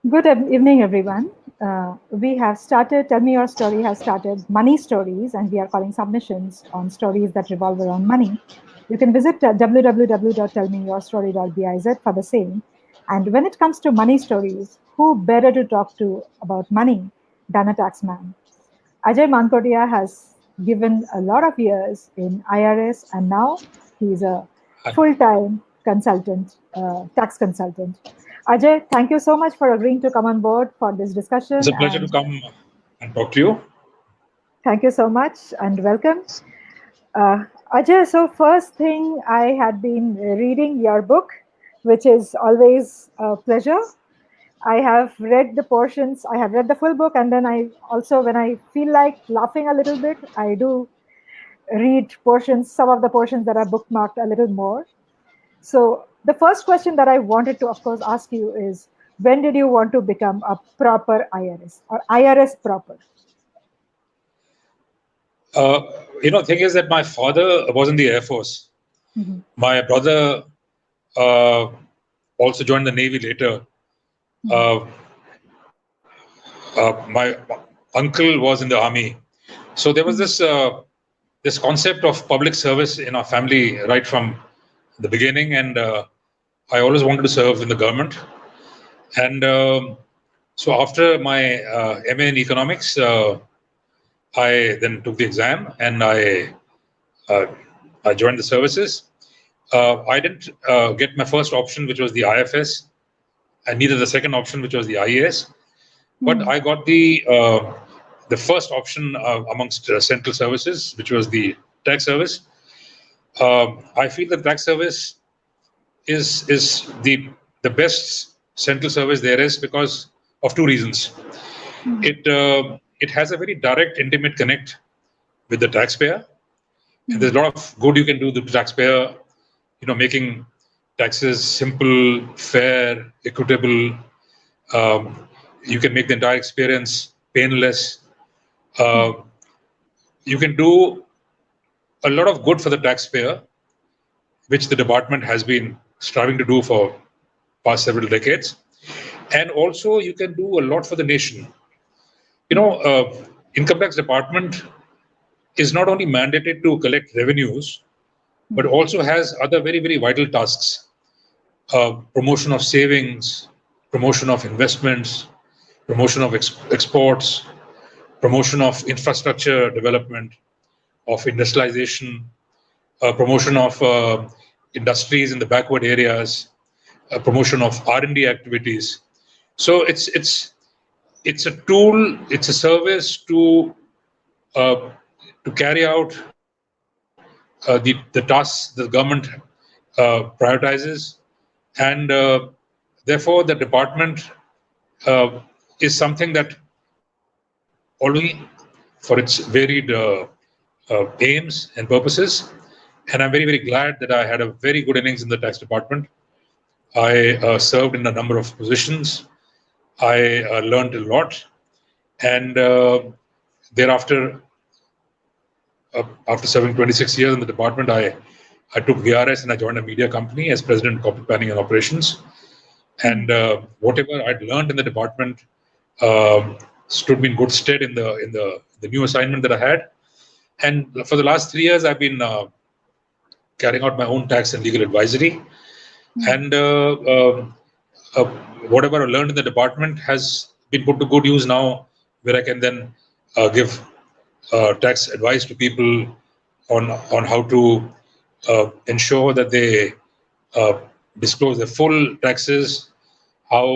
Good evening, everyone. We have started, Tell Me Your Story has started money stories, and we are calling submissions on stories that revolve around money. You can visit www.tellmeyourstory.biz for the same. And when it comes to money stories, who better to talk to about money than a taxman? Ajay Mankotia has given a lot of years in IRS, and now he's a Hi. full-time consultant, tax consultant. Ajay, thank you so much for agreeing to come on board for this It's discussion, a pleasure to and come and talk to you. thank you so much and welcome. Ajay, so first thing, I had been reading your book, which is always a pleasure. I have read the portions, I have read the full book, and then I also, when I feel like laughing a little bit, I do read portions, some of the portions that are bookmarked a little more. So, the first question that I wanted to, of course, ask you is when did you want to become a proper IRS or IRS proper? Uh, thing is that my father was in the Air Force. Mhm. My brother uh, also joined the Navy later. Mhm. Uh, my uncle was in the Army. So there was Mhm. this concept of public service in our family right from the beginning, and I always wanted to serve in the government. And so after my MA in economics, I then took the exam and uh, I joined the services. I didn't get my first option, which was the IFS, and neither the second option, which was the IAS. But Mhm. I got the first option amongst central services, which was the tax service. I feel that tax service is the best central service there is because of two reasons. Mhm. It has a very direct, intimate connect with the taxpayer, and there's Mhm. a lot of good you can do to the taxpayer, making taxes simple, fair, equitable. Um, you can make the entire experience painless. Uh, Mhm. you can do a lot of good for the taxpayer, which the department has been striving to do for past several decades. And also, you can do a lot for the nation. You know, Mhm. uh, Income tax department is not only mandated to collect revenues, but Mhm. also has other very, very vital tasks. Promotion of savings, promotion of investments, promotion of exports, promotion of infrastructure development, of industrialization, promotion of industries in the backward areas, promotion of R&D activities. So it's a tool, it's a service uh, to carry out the tasks the government prioritizes, and therefore the department is something that for its varied aims and purposes. And I'm very, very glad that I had a very good innings in the tax department. I served in a number of positions. I learned a lot. And thereafter, after serving 26 years in the department, I took VRS and I joined a media company as president of corporate planning and operations. Mhm. And whatever I'd learned in the department stood me in good stead in the new assignment that I had. And for the last 3 years, I've been carrying out my own tax and legal advisory. Mhm. And uh, whatever I learned in the department has been put to good use now, where I can then give tax advice to people on how to ensure that they uh, disclose their full taxes, how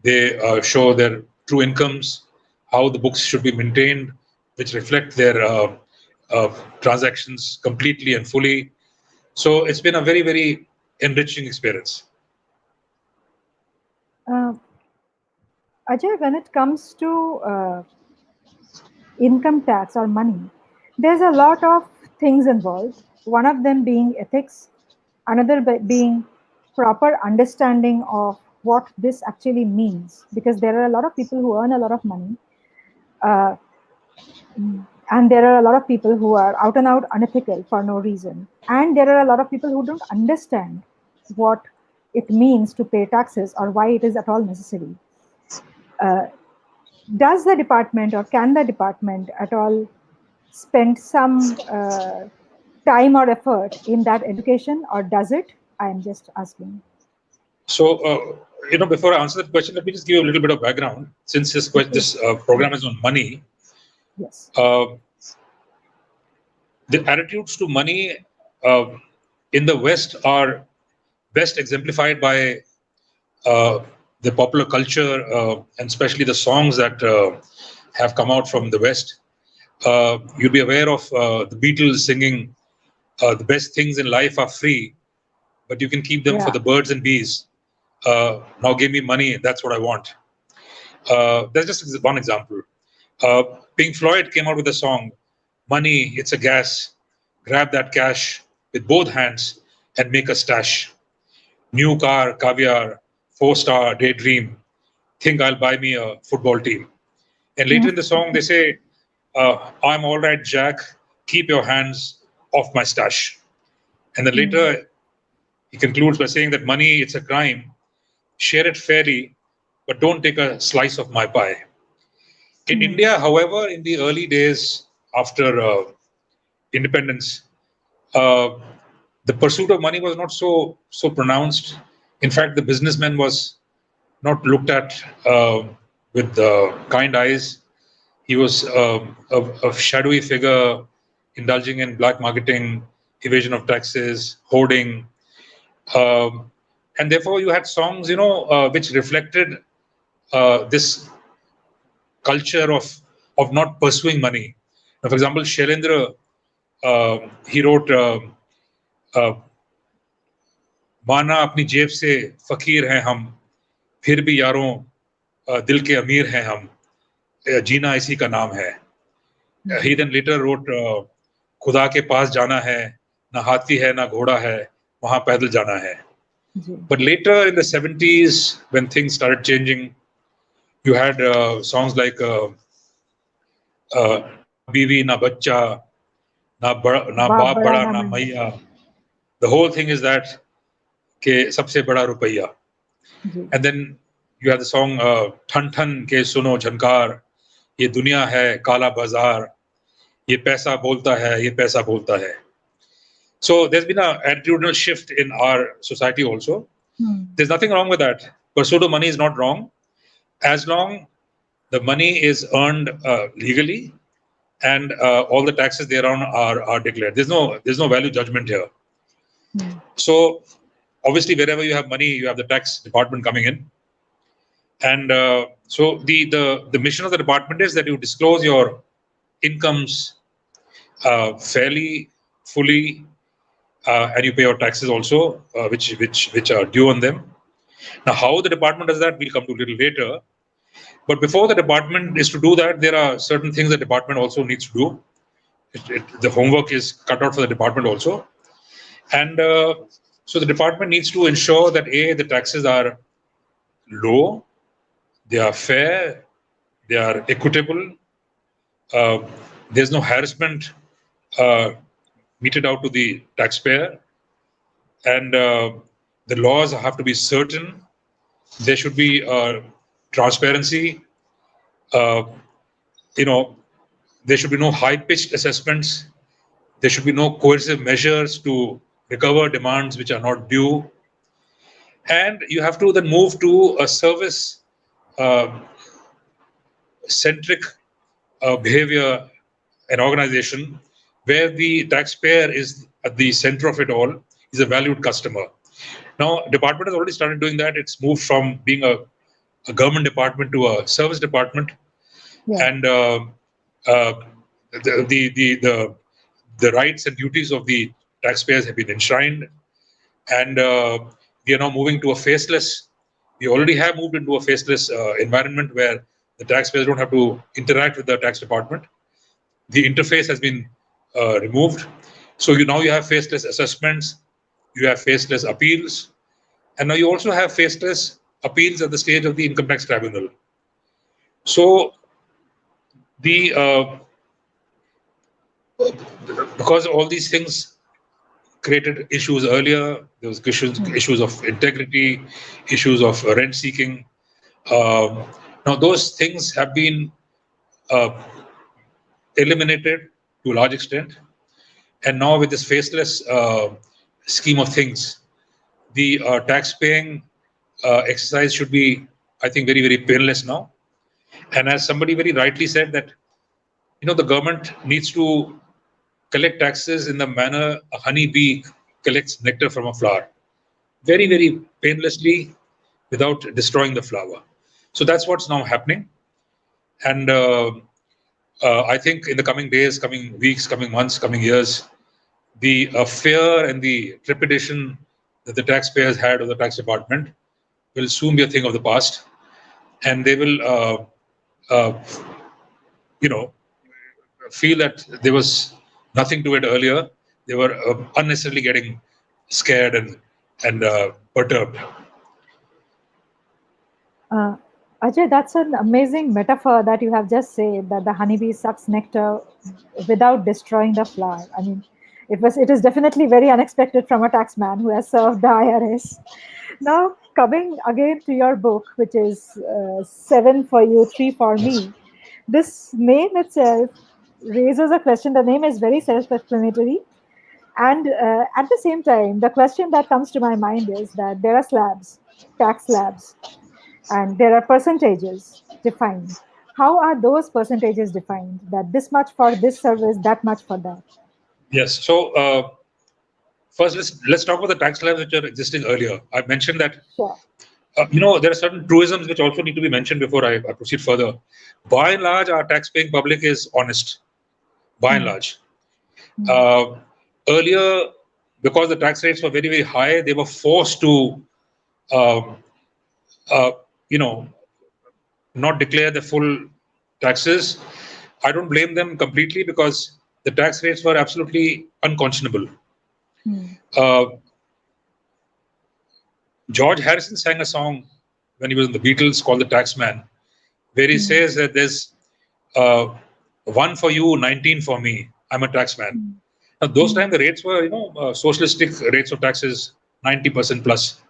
they show their true incomes, how the books should be maintained, which reflect their uh, transactions completely and fully. So it's been a very, very enriching experience. Uh, Ajay, when it comes to income tax or money, there's a lot of things involved. One of them being ethics, another being proper understanding of what this actually means, because there are a lot of people who earn a lot of money, uh, and there are a lot of people who are out and out unethical for no reason, and there are a lot of people who don't understand what it means to pay taxes or why it is at all necessary. Does the department or can the department at all spend some time or effort in that education, or does it? I am just asking. So, before I answer that question, let me just give you a little bit of background. Since this program is on money, Yes. The attitudes to money uh, in the West are best exemplified by uh, the popular culture and especially the songs that have come out from the West. You'll be aware of the Beatles singing, "The best things in life are free, but you can keep them for Yeah. the birds and bees. Now give me money, that's what I want." That's just one example. Uh, Pink Floyd came out with a song, "Money, it's a gas. Grab that cash with both hands and make a stash. New car, caviar, 4-star daydream. Think I'll buy me a football team." And later in the song, they say, "I'm all right, Jack. Keep your hands off my stash." And then later, he concludes by saying that money, it's a crime. Share it fairly, but don't take a slice of my pie. In India, however, in the early days after independence, uh, the pursuit of money was not so pronounced. In fact, the businessman was not looked at with kind eyes. He was a shadowy figure, indulging in black marketing, evasion of taxes, hoarding, and therefore you had songs, which reflected this culture of not pursuing money. Now, for example, Shailendra, he wrote, uh, "माना अपनी जेब से फकीर हैं हम, फिर भी यारों दिल के अमीर हैं हम, जीना इसी का नाम है." He then later wrote, "खुदा के पास जाना है, ना हाथी है ना घोड़ा है, वहां पैदल जाना है." But later in the 70s, when things started changing, you had songs like "Na biwi na bachcha, na बाप baap बड़ा bada ना na मैं. maiya." The whole thing is that ke sabse bada rupaiya. And then you have the song "Than Than ke suno jhankar, ye duniya hai kala bazaar, ye paisa bolta hai, ye paisa bolta hai." So there's been an attitudinal shift in our society also. There's nothing wrong with that. Pursuit of money is not wrong, as long the money is earned legally and all the taxes thereon are declared. There's no value judgment here. So obviously, wherever you have money, you have the tax department coming in, and so the mission of the department is that you disclose your incomes fairly, fully, and you pay your taxes also, which are due on them. Now, how the department does that, we'll come to a little later. But before the department is to do that, there are certain things the department also needs to do. The homework is cut out for the department also. And so the department needs to ensure that A, the taxes are low, they are fair, they are equitable, there's no harassment uh, meted out to the taxpayer, and the laws have to be certain. There should be transparency. Uh, there should be no high-pitched assessments. There should be no coercive measures to recover demands which are not due. And you have to then move to a service centric behavior and organization where the taxpayer is at the center of it all, is a valued customer. Now, department has already started doing that. It's moved from being a government department to a service department. And uh, the rights and duties of the taxpayers have been enshrined, and we are now moving to a faceless. We already have moved into a faceless environment where the taxpayers don't have to interact with the tax department. The interface has been removed, so you have faceless assessments, you have faceless appeals, and now you also have faceless appeals at the stage of the income tax tribunal. So the because all these things created issues earlier. There was issues of integrity, issues of rent seeking. Now those things have been uh, eliminated to a large extent, and now with this faceless scheme of things, the tax-paying exercise should be, I think, very, very painless now. And as somebody very rightly said, that the government needs to collect taxes in the manner a honeybee collects nectar from a flower, very, very painlessly, without destroying the flower. So that's what's now happening. And I think in the coming days, coming weeks, coming months, coming years, the fear and the trepidation that the taxpayers had of the tax department will soon be a thing of the past, and they will, feel that there was nothing to it earlier. They were unnecessarily getting scared and perturbed. Ajay, that's an amazing metaphor that you have just said, that the honeybee sucks nectar without destroying the flower. I mean, it is definitely very unexpected from a taxman who has served the IRS. Now, coming again to your book, which is 7 for you, 3 for me, this name itself raises a question. The name is very self-explanatory. And at the same time, the question that comes to my mind is that there are slabs, tax slabs, and there are percentages defined. How are those percentages defined? That this much for this service, that much for that. Yes. So first, let's talk about the tax slabs which are existing earlier. I mentioned that Sure. there are certain truisms which also need to be mentioned before I proceed further. By and large, our tax-paying public is honest. By and large, earlier, because the tax rates were very, very high, they were forced to, um, you know, not declare the full taxes. I don't blame them completely because the tax rates were absolutely unconscionable. Uh, George Harrison sang a song when he was in the Beatles called "The Taxman," where he says that there's 1 for you, 19 for me. I'm a taxman. Now, those times the rates were, socialistic rates of taxes, 90% plus.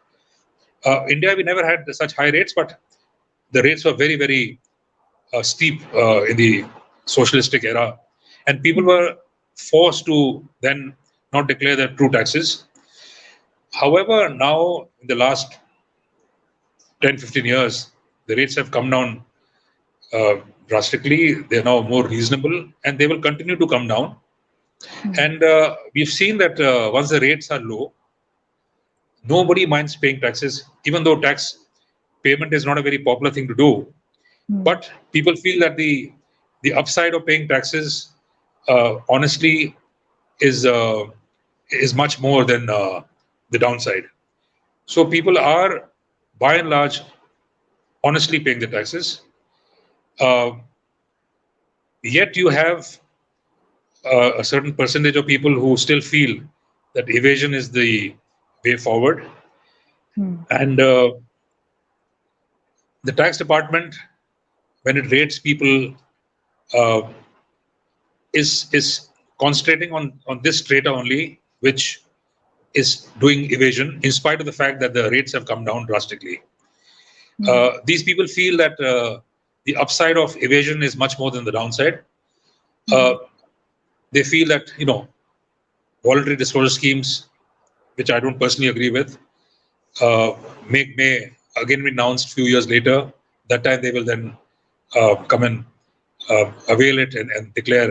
India, we never had such high rates, but the rates were very, very steep in the socialistic era, and people were forced to then not declare their true taxes. However, now in the last 10, 15 years, the rates have come down drastically. They're now more reasonable, and they will continue to come down. And we've seen that once the rates are low, nobody minds paying taxes, even though tax payment is not a very popular thing to do. But people feel that the upside of paying taxes, honestly, is much more than the downside. So people are, by and large, honestly paying the taxes. Yet you have a certain percentage of people who still feel that evasion is the way forward. And the tax department, when it rates people, is concentrating on this strata only, which is doing evasion, in spite of the fact that the rates have come down drastically. These people feel that the upside of evasion is much more than the downside. They feel that, voluntary disclosure schemes, which I don't personally agree with, may again be announced a few years later. That time they will then come and avail it and declare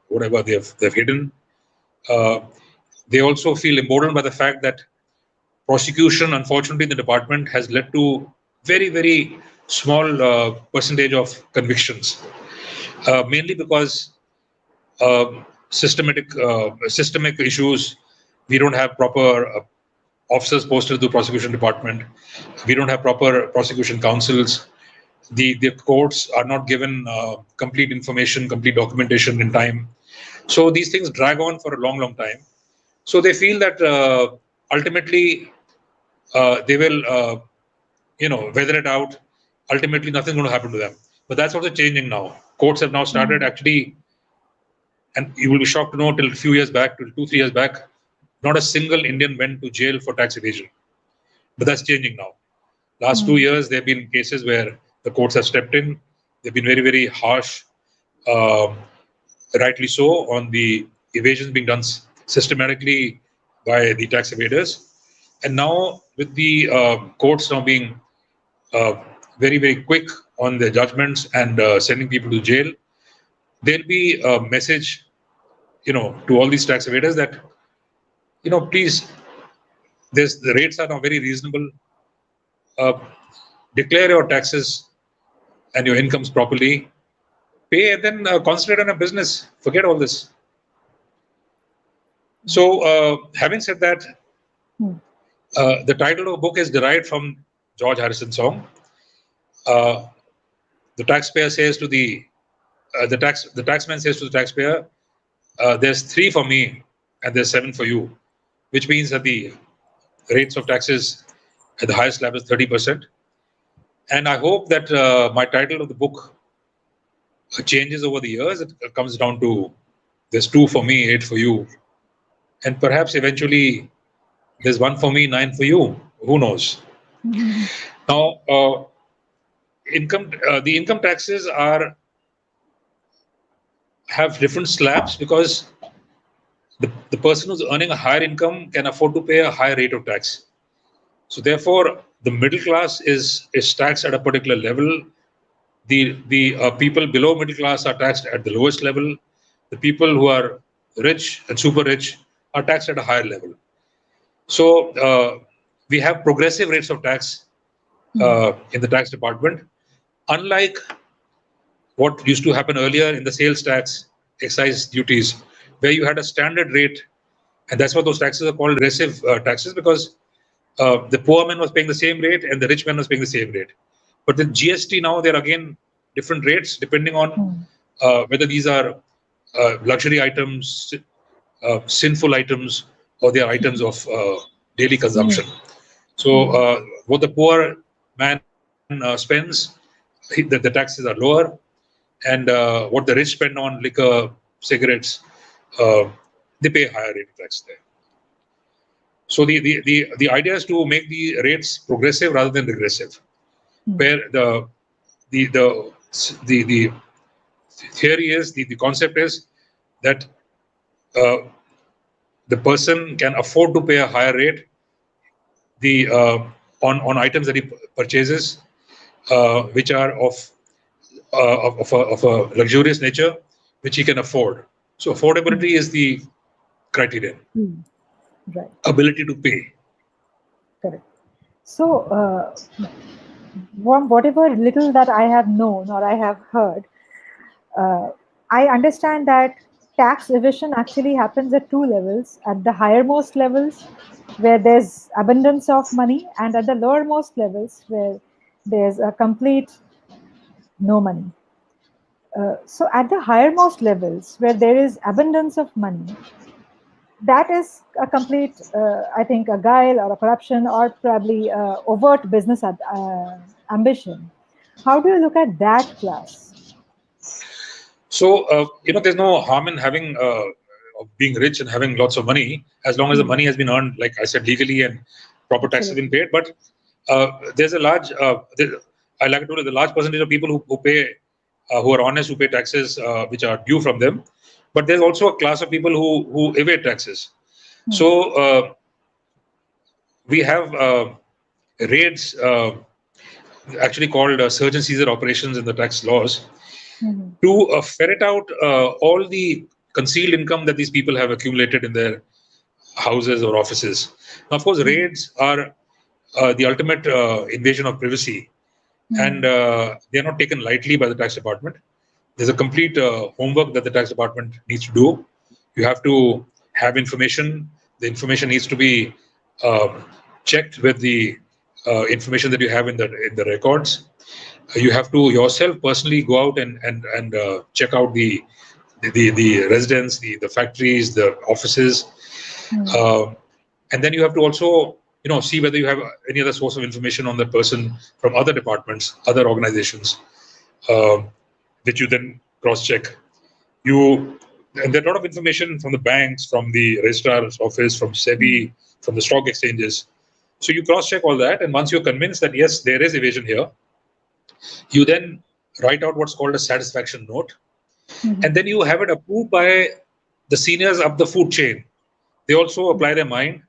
whatever they've hidden. They also feel emboldened by the fact that prosecution, unfortunately, in the department has led to very, very small percentage of convictions, mainly because systemic issues. We don't have proper officers posted to the prosecution department. We don't have proper prosecution counsels. The courts are not given complete information, complete documentation in time. So these things drag on for a long, long time. So they feel that ultimately they will, weather it out. Ultimately, nothing's going to happen to them. But that's also changing now. Courts have now started actually, and you will be shocked to know, till a few years back, till 2-3 years back, not a single Indian went to jail for tax evasion. But that's changing now. Last 2 years, there have been cases where the courts have stepped in. They've been very, very harsh, um, rightly so, on the evasions being done systematically by the tax evaders. And now, with the courts now being very, very quick on their judgments and sending people to jail, there'll be a message, to all these tax evaders that, please, the rates are now very reasonable. Uh, Declare your taxes and your incomes properly, pay, and then concentrate on a business. Forget all this. So, having said that, the title of the book is derived from George Harrison's song. The taxpayer says to the taxman says to the taxpayer, "There's 3 for me, and there's 7 for you," which means that the rates of taxes at the highest slab is 30%. And I hope that my title of the book changes over the years. It comes down to there's 2 for me, 8 for you, and perhaps eventually there's 1 for me, 9 for you. Who knows? Now, the income taxes have different slabs because the person who's earning a higher income can afford to pay a higher rate of tax. So therefore, the middle class is taxed at a particular level. The people below middle class are taxed at the lowest level. The people who are rich and super rich are taxed at a higher level. So we have progressive rates of tax in the tax department, unlike what used to happen earlier in the sales tax, excise duties, where you had a standard rate, and that's why those taxes are called regressive taxes, because the poor man was paying the same rate and the rich man was paying the same rate. But with GST now, there are again different rates depending on whether these are luxury items, sinful items, or they are items of daily consumption. So what the poor man spends, the taxes are lower, and what the rich spend on liquor, cigarettes, they pay a higher rate of tax there. So the idea is to make the rates progressive rather than regressive, where the theory is, the concept is that the person can afford to pay a higher rate on items that he purchases, which are of a luxurious nature, which he can afford. So affordability is the criterion. Right. Ability to pay. Correct. So, from whatever little that I have known or I have heard, I understand that tax evasion actually happens at 2 levels: at the highermost levels, where there's abundance of money, and at the lowermost levels, where there's a complete no money. So, at the highermost levels, where there is abundance of money, that is a complete, I think, a guile or a corruption or probably overt business ambition. How do you look at that class? So there's no harm in having of being rich and having lots of money, as long as the money has been earned, like I said, legally, and proper tax has been paid. But there's a large, I like to tell you, the large percentage of people who pay, who are honest, who pay taxes which are due from them. But there's also a class of people who evade taxes. So we have raids, actually called search and seizure operations in the tax laws, to ferret out all the concealed income that these people have accumulated in their houses or offices. Now, of course, raids are the ultimate invasion of privacy, and they're not taken lightly by the tax department. There's a complete homework that the tax department needs to do. You have to have information. The information needs to be checked with the information that you have in the records. You have to yourself personally go out and check out the residents, the factories, the offices, and then you have to also see whether you have any other source of information on that person from other departments, other organizations, which you then cross-check. You And there are a lot of information from the banks, from the registrar's office, from SEBI, from the stock exchanges. So you cross check all that, and once you're convinced that yes, there is evasion here, you then write out what's called a satisfaction note, and then you have it approved by the seniors up the food chain. They also apply their mind,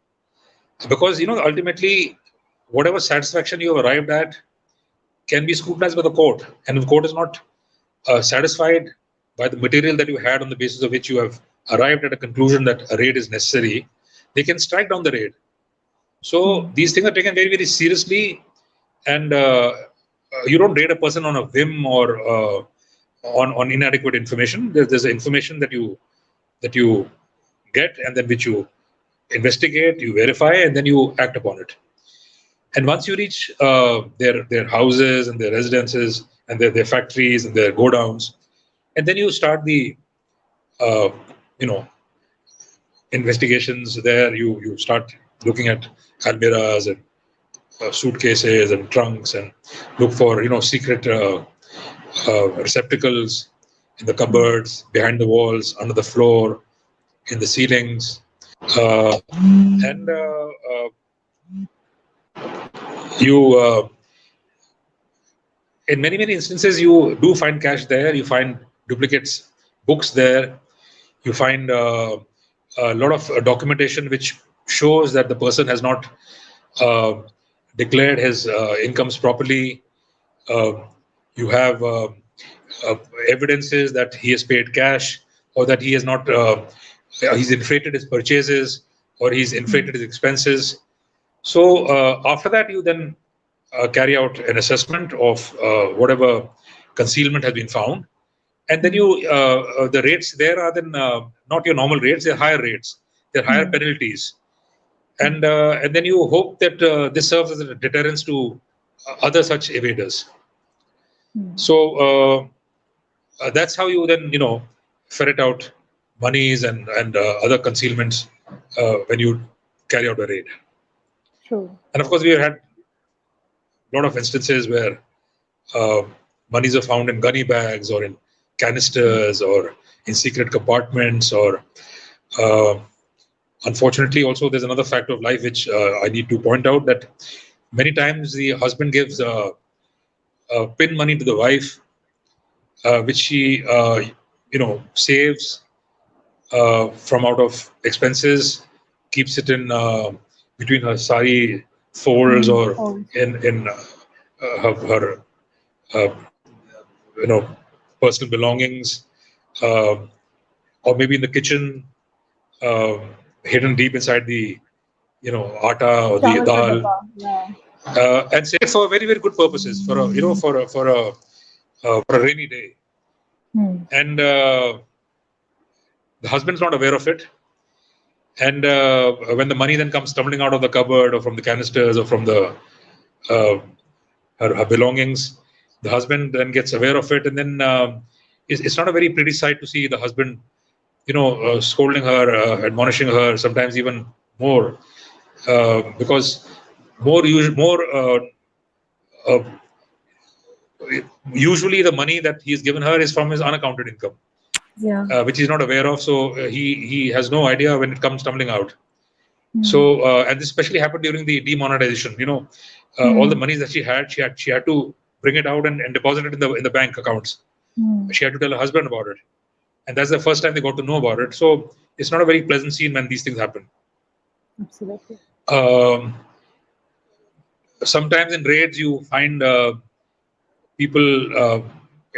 because ultimately whatever satisfaction you have arrived at can be scrutinized by the court, and if the court is not satisfied by the material that you had on the basis of which you have arrived at a conclusion that a raid is necessary, they can strike down the raid. So these things are taken very, very seriously, and you don't raid a person on a whim or on inadequate information. There's information that you get, and then which you investigate, you verify, and then you act upon it. And once you reach their houses and their residences and their factories and their godowns, and then you start the uh, you know investigations there. You start looking at almirahs and suitcases and trunks, and look for secret receptacles in the cupboards, behind the walls, under the floor, in the ceilings, and you in many instances you do find cash there. You find duplicates, books there. You find a lot of documentation which shows that the person has not uh, declared his incomes properly. Uh, you have uh, evidences that he has paid cash, or that he has not. He's inflated his purchases, or he's inflated his expenses. So after that, you then carry out an assessment of whatever concealment has been found, and then the rates there are then not your normal rates; they're higher rates, they're higher penalties, and then you hope that this serves as a deterrence to other such evaders. So that's how you then ferret out monies and other concealments when you carry out a raid. True. And of course, we have had a lot of instances where uh, monies are found in gunny bags, or in canisters, or in secret compartments, or uh, unfortunately, also there's another fact of life which I need to point out, that many times the husband gives pin money to the wife, which she saves from out of expenses, keeps it in between her sari folds, or Oh, in her uh, personal belongings, uh, or maybe in the kitchen, uh, hidden deep inside the atta or the chawal ka dal, dabba. Yeah. and say for very, very good purposes, for a for a rainy day. And the husband's not aware of it, and when the money then comes tumbling out of the cupboard, or from the canisters, or from the uh, her belongings, the husband then gets aware of it, and then it's not a very pretty sight to see the husband scolding her, admonishing her, sometimes even more, because more uh, usually the money that he's given her is from his unaccounted income, Yeah. which he's not aware of. So he has no idea when it comes tumbling out. So and this especially happened during the demonetization. All the monies that she had to bring it out and deposit it in the bank accounts. She had to tell her husband about it, and that's the first time they got to know about it. So it's not a very pleasant scene when these things happen. Absolutely. Um, Sometimes in raids you find people.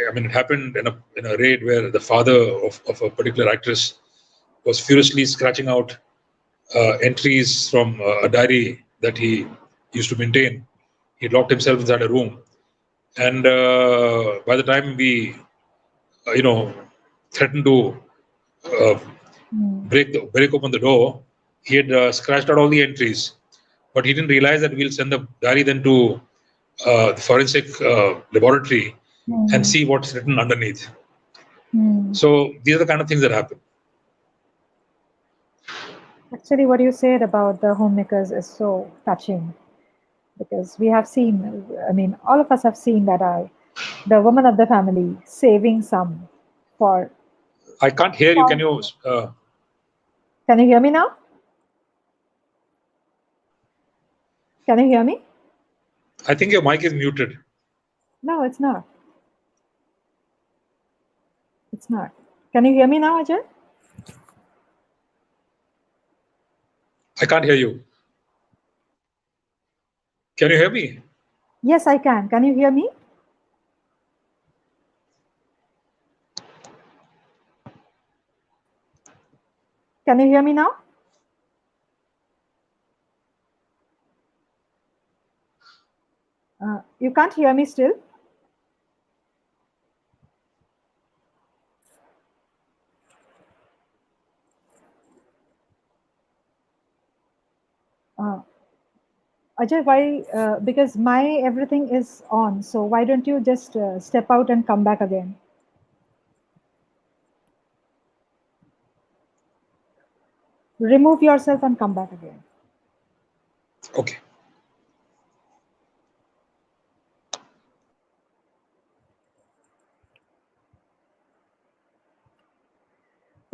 I mean, it happened in a raid where the father of a particular actress was furiously scratching out entries from a diary that he used to maintain. He locked himself inside a room, and by the time we, you know, threatened to uh, break open the door, he had scratched out all the entries, but he didn't realize that we'll send the diary then to the forensic laboratory and see what's written underneath. So these are the kind of things that happen. Actually, what you said about the homemakers is so touching, because we have seen, I mean, all of us have seen that the woman of the family saving some for I can't hear you. Can you? Can you hear me now? Can you hear me? I think your mic is muted. No, it's not. It's not. Can you hear me now, Ajay? I can't hear you. Can you hear me? Yes, I can. Can you hear me? Can you hear me now? You can't hear me still? Uh, Ajay, why? Because my everything is on. So why don't you just step out and come back again? Remove yourself and come back again. Okay.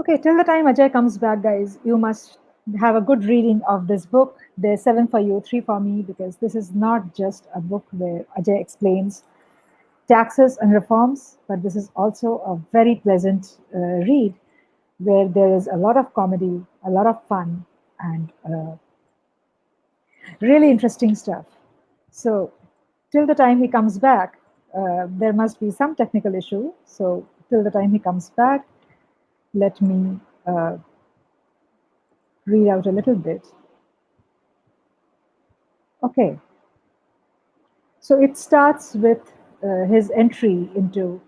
Okay, till the time Ajay comes back, guys, you must have a good reading of this book. There's 7 for you, 3 for me, because this is not just a book where Ajay explains taxes and reforms, but this is also a very pleasant read where there is a lot of comedy, a lot of fun, and really interesting stuff. So, till the time he comes back, there must be some technical issue. So, till the time he comes back, let me read out a little bit. Okay. So it starts with his entry into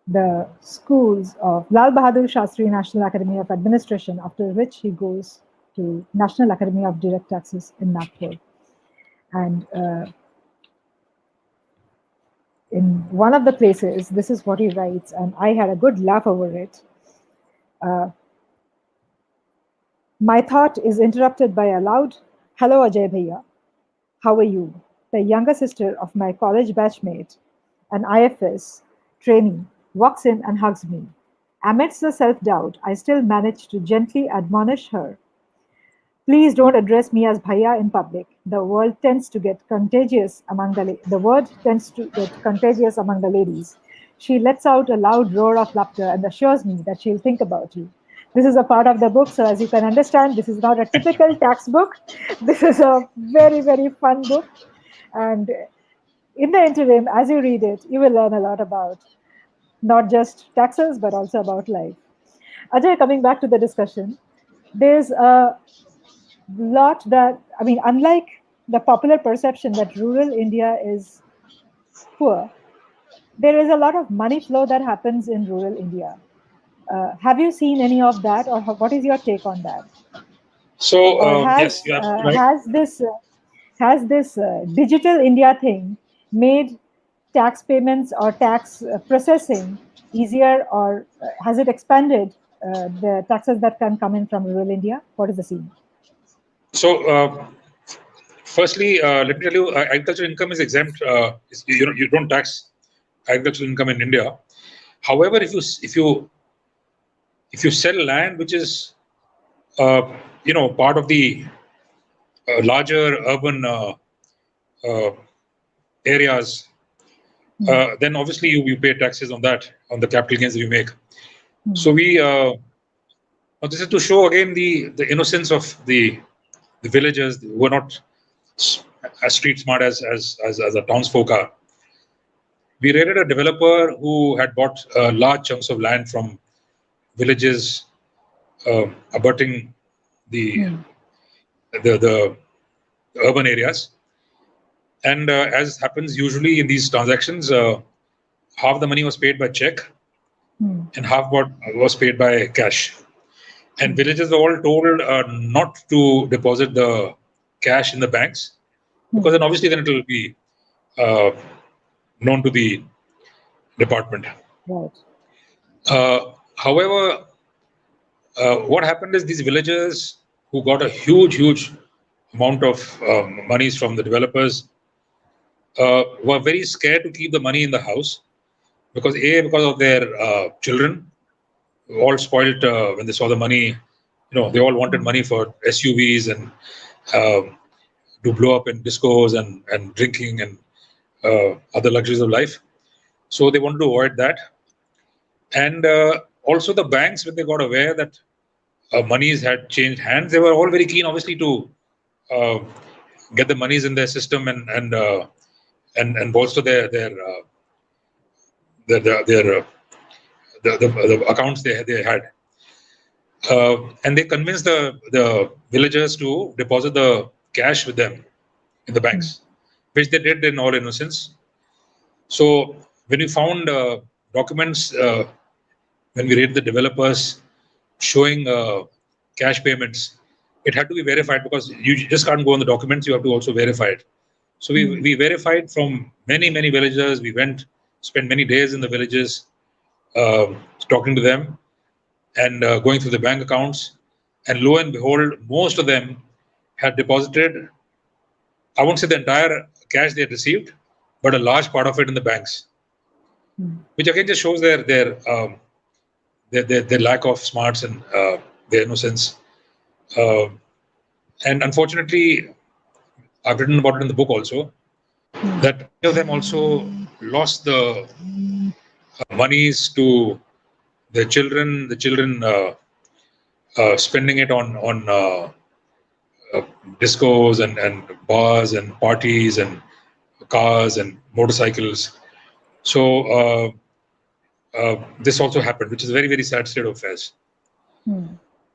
the schools of Lal Bahadur Shastri National Academy of Administration, after which he goes to National Academy of Direct Taxes in Nagpur. And in one of the places, this is what he writes, and I had a good laugh over it. My thought is interrupted by a loud, "Hello, Ajay Bhaiya. How are you?" The younger sister of my college batchmate, an IFS trainee, walks in and hugs me. Amidst the self doubt, I still manage to gently admonish her. Please don't address me as Bhaiya in public. The word tends to get contagious among the word tends to get contagious among the ladies. She lets out a loud roar of laughter and assures me that she'll think about you. This is a part of the book, so as you can understand, this is not a typical tax book. This is a very, very fun book. And in the interim, as you read it, you will learn a lot about not just taxes, but also about life. Ajay, coming back to the discussion, there's a lot that, I mean, unlike the popular perception that rural India is poor, there is a lot of money flow that happens in rural India. Have you seen any of that, or what is your take on that? So Or yes, you're absolutely right. has this digital India thing made tax payments or tax processing easier, or has it expanded the taxes that can come in from rural India? What is the scene? So firstly, let me tell you, agricultural income is exempt. You don't tax agricultural income in India. However, if you sell land which is part of the larger urban uh, areas, then obviously you pay taxes on that, on the capital gains that you make. So now this is to show again the innocence of the villagers who are not as street smart as the townsfolk are. We raided a developer who had bought large chunks of land from villages abutting the the urban areas. And as happens usually in these transactions, half the money was paid by check and half was paid by cash. And villagers were all told not to deposit the cash in the banks, because then obviously then it will be uh, known to the department. Right. However, what happened is these villagers who got a huge amount of monies from the developers were very scared to keep the money in the house, because of their children, all spoilt when they saw the money. They all wanted money for SUVs and to blow up in discos and drinking and other luxuries of life. So they wanted to avoid that. And also the banks, when they got aware that monies had changed hands, they were all very keen, obviously, to uh, get the monies in their system and bolster their the accounts they had. And they convinced the villagers to deposit the cash with them in the banks, which they did in all innocence. So when we found documents, when we read the developers showing cash payments, it had to be verified because you just can't go on the documents. You have to also verify it. So we verified from many villagers. We spent many days in the villages, uh, talking to them and going through the bank accounts. And lo and behold, most of them had deposited, I won't say the entire cash they had received, but a large part of it in the banks, which again just shows their lack of smarts and their innocence. Uh, and unfortunately, I've written about it in the book also, that many of them also lost the monies to their children. The children spending it on discos and bars and parties and cars and motorcycles. So this also happened, which is a very sad state of affairs.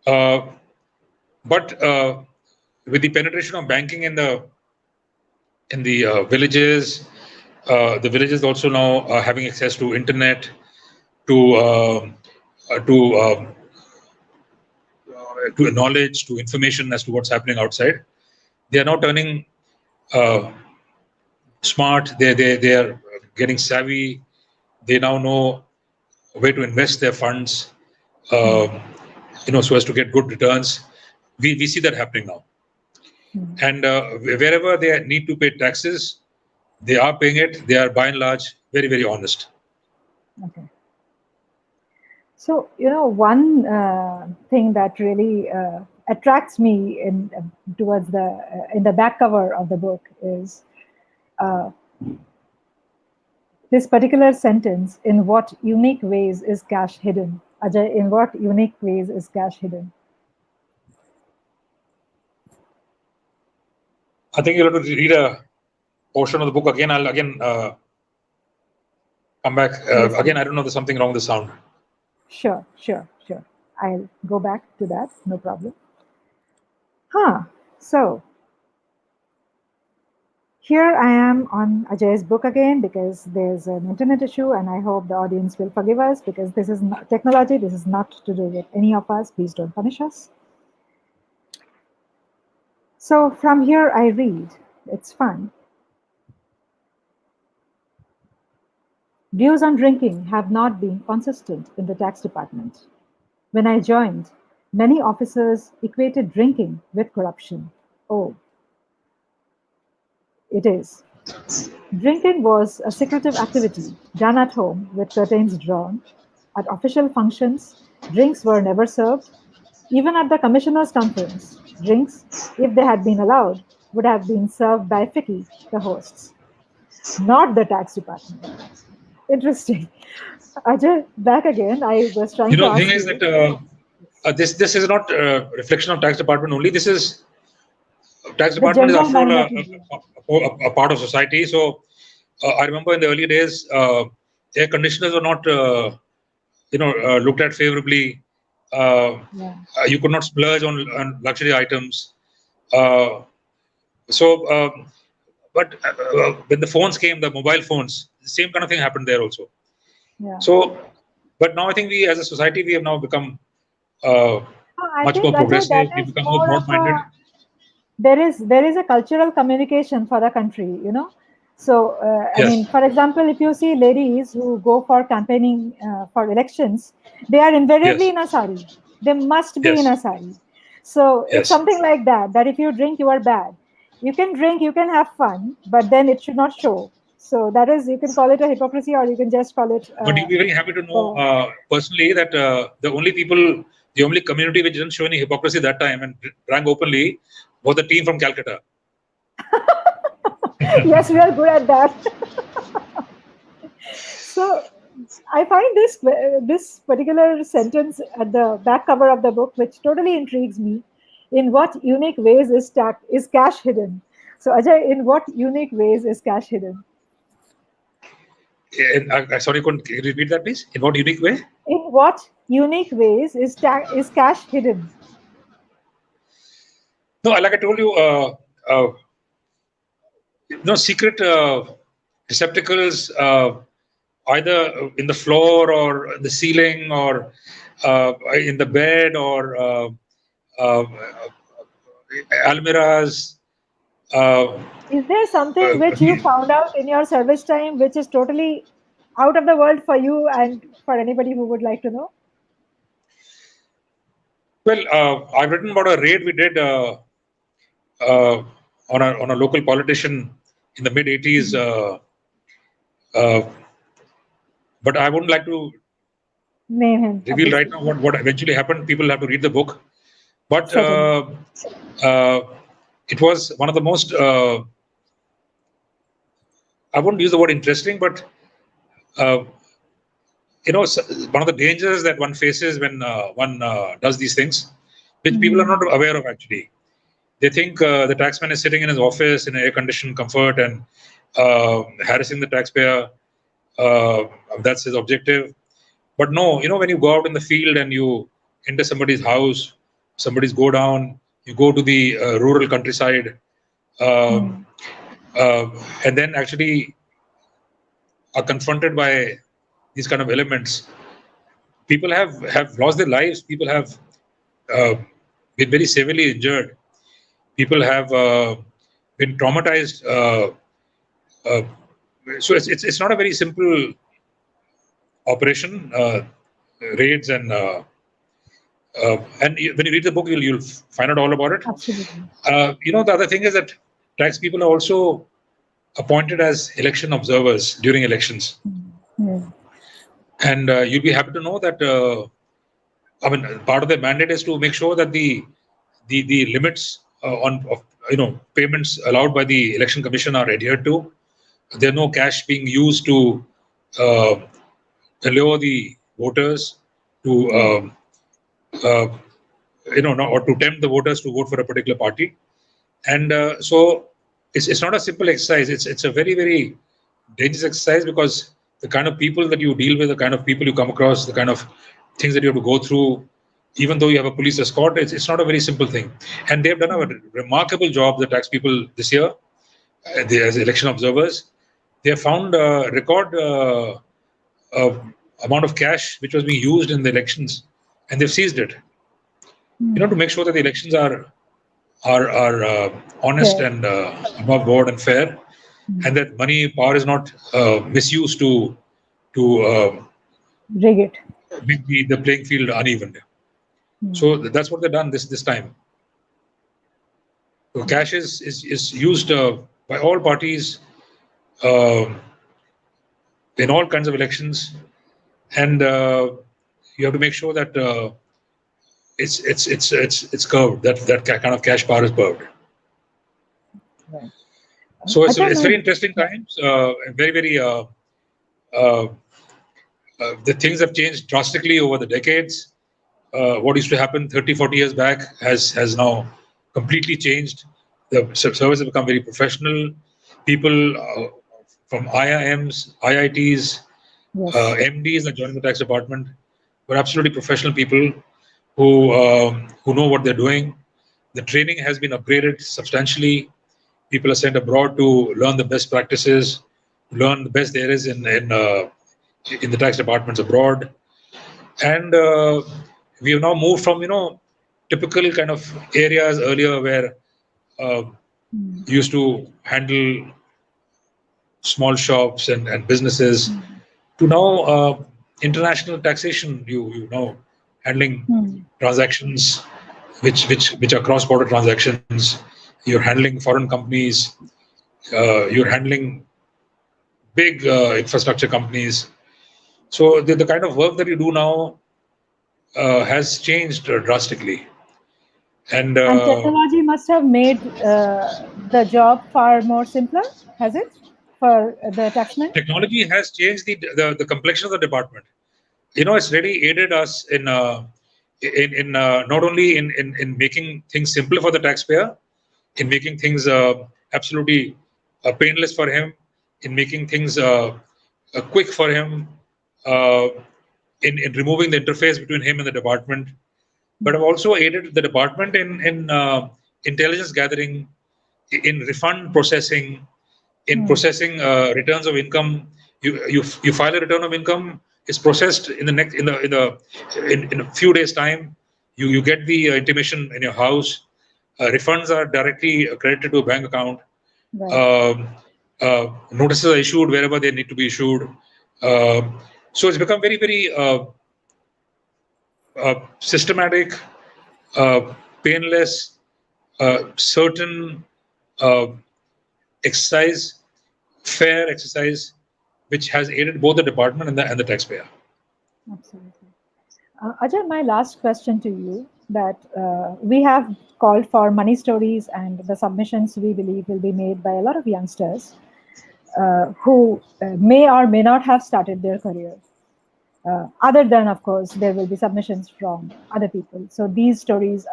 Uh, but with the penetration of banking in the villages, the villages also now are having access to internet, to knowledge, to information as to what's happening outside. They are now turning smart. They are getting savvy. They now know where to invest their funds, so as to get good returns. We see that happening now. And wherever they need to pay taxes, they are paying it. They are by and large very honest. Okay. So, one thing that really attracts me towards in the back cover of the book is this particular sentence: "In what unique ways is cash hidden?" Ajay, in what unique ways is cash hidden? I think you'll have to read a portion of the book again. I'll again come back. Again, I don't know, there's something wrong with the sound. Sure. I'll go back to that, no problem. So here I am on Ajay's book again because there's an internet issue, and I hope the audience will forgive us because this is not technology. This is not to do with any of us. Please don't punish us. So from here I read. It's fun. Views on drinking have not been consistent in the tax department. When I joined, many officers equated drinking with corruption. Oh, it is. Drinking was a secretive activity done at home with curtains drawn. At official functions, drinks were never served. Even at the commissioners' conference, drinks, if they had been allowed, would have been served by Ficky, the hosts, not the tax department. Interesting. Ajay, back again. I was trying to The thing ask is you. that this is not a reflection of tax department only. This is tax The department is general after all magnetism. a part of society. So I remember in the early days, air conditioners were not looked at favorably. Yeah. You could not splurge on luxury items. Uh, so, but when the phones came, the mobile phones, the same kind of thing happened there also. Yeah. So, but now I think we, as a society, we have now become uh, I much think, more Ajay, that progressive. We is become more more of broad-minded. there is a cultural communication for the country. So I mean, Yes, for example, if you see ladies who go for campaigning for elections, they are invariably yes, in a sari. They must be in yes, a sari. So it's yes, something like that, that if you drink, you are bad. You can drink, you can have fun, but then it should not show. So that is, you can call it a hypocrisy, or you can just call it. But you'll be very happy to know Uh, personally that the only community which didn't show any hypocrisy that time and drank openly was the team from Calcutta. yes, we are good at that. So I find this particular sentence at the back cover of the book, which totally intrigues me. In what unique ways is cash hidden? So Ajay, in what unique ways is cash hidden? Sorry, can you repeat that, please? In what unique way? In what unique ways is cash hidden? No, like I told you, secret receptacles, either in the floor or the ceiling or in the bed or uh, almirahs. Uh, Is there something uh, which you found out in your service time which is totally out of the world for you and for anybody who would like to know? well, I've written about a raid we did uh, on a local politician in the mid 80s. Uh, but I wouldn't like to Name him, reveal right obviously. now what eventually happened. People have to read the book. But Certainly. uh, it was one of the most, I wouldn't use the word interesting, but uh, one of the dangers that one faces when one does these things, which people are not aware of actually. They think the taxman is sitting in his office in air-conditioned comfort and harassing the taxpayer. Uh, that's his objective. But no, when you go out in the field and you enter somebody's house, somebody's go down, you go to the rural countryside, um, and then actually are confronted by these kind of elements. People have lost their lives. People have uh, been very severely injured. People have been traumatized. Uh, so it's not a very simple operation. Raids and when you read the book, you'll find out all about it. Absolutely. The other thing is that tax people are also appointed as election observers during elections, and you'll be happy to know that. Part of their mandate is to make sure that the limits on of payments allowed by the election commission are adhered to. There's no cash being used to uh, allure the voters to or to tempt the voters to vote for a particular party. And so it's not a simple exercise. It's a very, very dangerous exercise because the kind of people that you deal with, the kind of people you come across, the kind of things that you have to go through, even though you have a police escort, it's not a very simple thing. And they've done a remarkable job, the tax people, this year, as election observers. They have found a record amount of cash which was being used in the elections, and they've seized it. To make sure that the elections are honest and above board and fair, and that money power is not misused to Rig it. make the playing field uneven. So that's what they've done this time. So cash is used by all parties uh, in all kinds of elections, and you have to make sure that it's curved. That kind of cash power is curved. Right. So it's very interesting times. Very very. The things have changed drastically over the decades. What used to happen 30, 40 years back has now completely changed. The service has become very professional. People from IIMs, IITs, MDs that joined the tax department were absolutely professional people who know what they're doing. The training has been upgraded substantially. People are sent abroad to learn the best practices, learn the best there is in the tax departments abroad, and we have now moved from typical kind of areas earlier where you used to handle small shops and businesses to now international taxation. You now handling transactions which are cross-border transactions. You're handling foreign companies. You're handling big infrastructure companies. So the kind of work that you do now has changed drastically. And And technology must have made the job far more simpler, has it, for the taxman? technology has changed the complexion of the department. It's really aided us in not only in making things simpler for the taxpayer, in making things absolutely painless for him, in making things quick for him, uh, in removing the interface between him and the department. But I've also aided the department in intelligence gathering, in refund processing, in processing returns of income. You file a return of income. It's processed in the next in a few days time. You get the intimation in your house. Refunds are directly credited to a bank account. Right. Notices are issued wherever they need to be issued. So it's become very, very systematic, painless, certain uh, exercise, fair exercise, which has aided both the department and the taxpayer. Absolutely. Ajay, my last question to you, that we have called for money stories, and the submissions we believe will be made by a lot of youngsters who may or may not have started their career. Other than, of course, there will be submissions from other people. So these stories,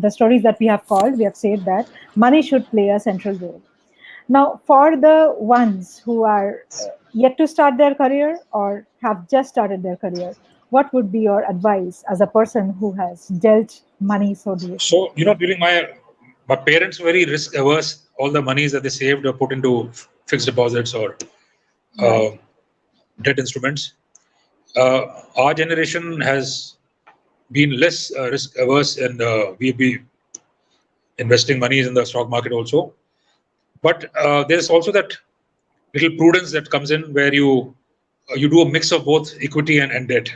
the stories that we have called, we have said that money should play a central role. Now, for the ones who are yet to start their career or have just started their career, what would be your advice as a person who has dealt money so deeply? So during my parents were very risk averse. All the monies that they saved were put into fixed deposits or uh, Right. debt instruments. Our generation has been less risk averse, and we be investing monies in the stock market also. But there's also that little prudence that comes in where you do a mix of both equity and debt.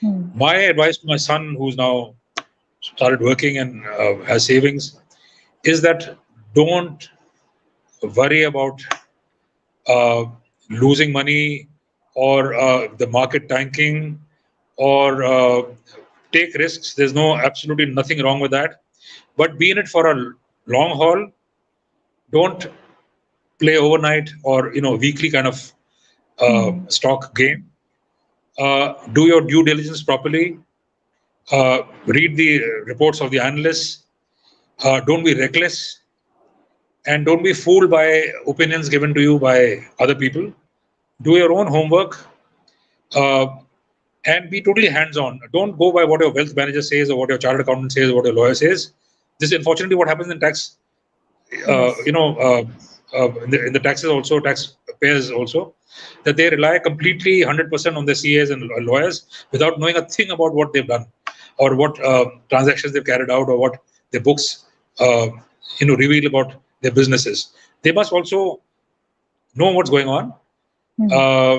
Hmm. My advice to my son, who's now started working and has savings, is that don't worry about uh, losing money or the market tanking or take risks. There's absolutely nothing wrong with that. But be in it for a long haul. Don't play overnight or weekly kind of Hmm. stock game. Do your due diligence properly. Read the reports of the analysts. Don't be reckless, and don't be fooled by opinions given to you by other people. Do your own homework, uh, and be totally hands-on. Don't go by what your wealth manager says or what your chartered accountant says or what your lawyer says. This is unfortunately what happens in tax. Yes. In the taxes also, taxpayers also, that they rely completely 100% on their CAs and lawyers without knowing a thing about what they've done or what transactions they've carried out or what their books reveal about their businesses. They must also know what's going on, Hmm. uh,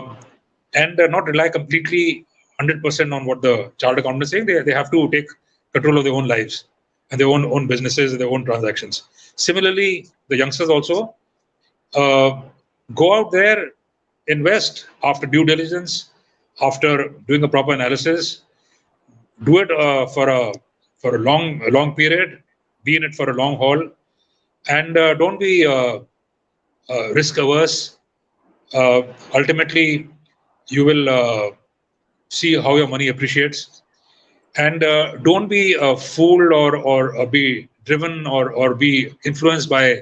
and not rely completely 100% on what the chartered accountant is saying. They have to take control of their own lives and their own businesses and their own transactions. Similarly, the youngsters also uh, go out there, invest after due diligence, after doing a proper analysis. Do it for a long period. Be in it for a long haul, and don't be risk averse. Ultimately, you will see how your money appreciates, and don't be fooled or be driven or be influenced by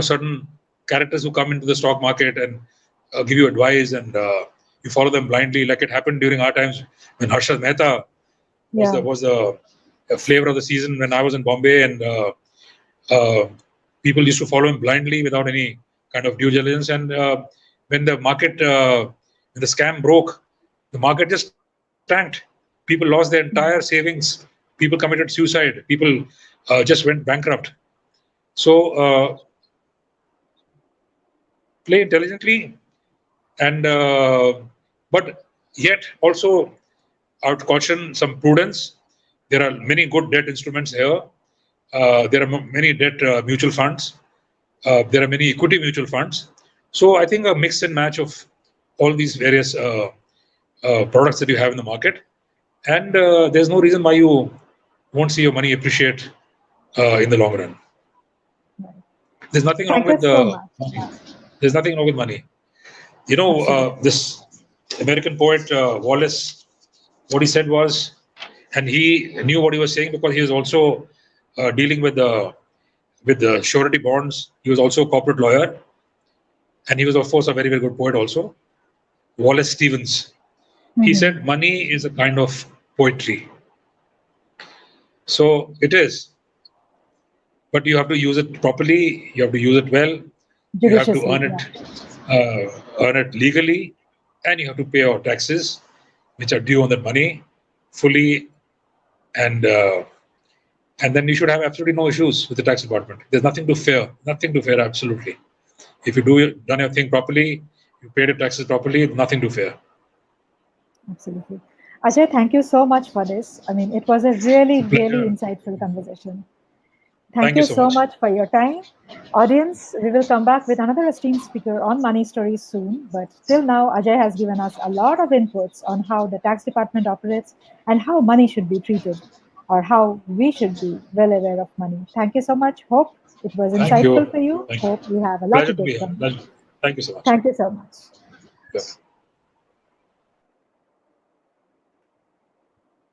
certain characters who come into the stock market and give you advice, and you follow them blindly, like it happened during our times when Harshad Mehta Yeah. was the flavor of the season when I was in Bombay, and uh, people used to follow him blindly without any kind of due diligence. And when the market, when the scam broke, the market just tanked. People lost their entire savings. People committed suicide. People just went bankrupt. So play intelligently, and but yet also I would caution some prudence. There are many good debt instruments here. There are many debt mutual funds. There are many equity mutual funds. So I think a mix and match of all these various products that you have in the market, and there's no reason why you won't see your money appreciate in the long run. Right. There's nothing wrong Thank you with so much. money. There's nothing wrong with money. You know, Absolutely. this American poet Wallace, what he said was, and he knew what he was saying because he was also dealing with the surety bonds. He was also a corporate lawyer, and he was, of course, a very, very good poet also. Wallace Stevens. He Mhm. said, money is a kind of poetry. So it is, but you have to use it properly. You have to use it well. You have to Judiciously, yeah. earn it legally, and you have to pay your taxes, which are due on that money, fully, and uh, and then you should have absolutely no issues with the tax department. There's nothing to fear. Nothing to fear, absolutely. If you done your thing properly, you paid your taxes properly, nothing to fear. Absolutely. Ajay, thank you so much for this. I mean, it was a It's really, a really pleasure. insightful conversation. Thank Thank you you so so much. much for your time. Audience, we will come back with another esteemed speaker on money stories soon. But till now, Ajay has given us a lot of inputs on how the tax department operates and how money should be treated or how we should be well aware of money. Thank you so much. Hope it was Thank you. insightful for you. Thank you. Hope you have a lot Pleasure to to be take here. from Pleasure. this. Thank you so much. Thank you so much. Yeah.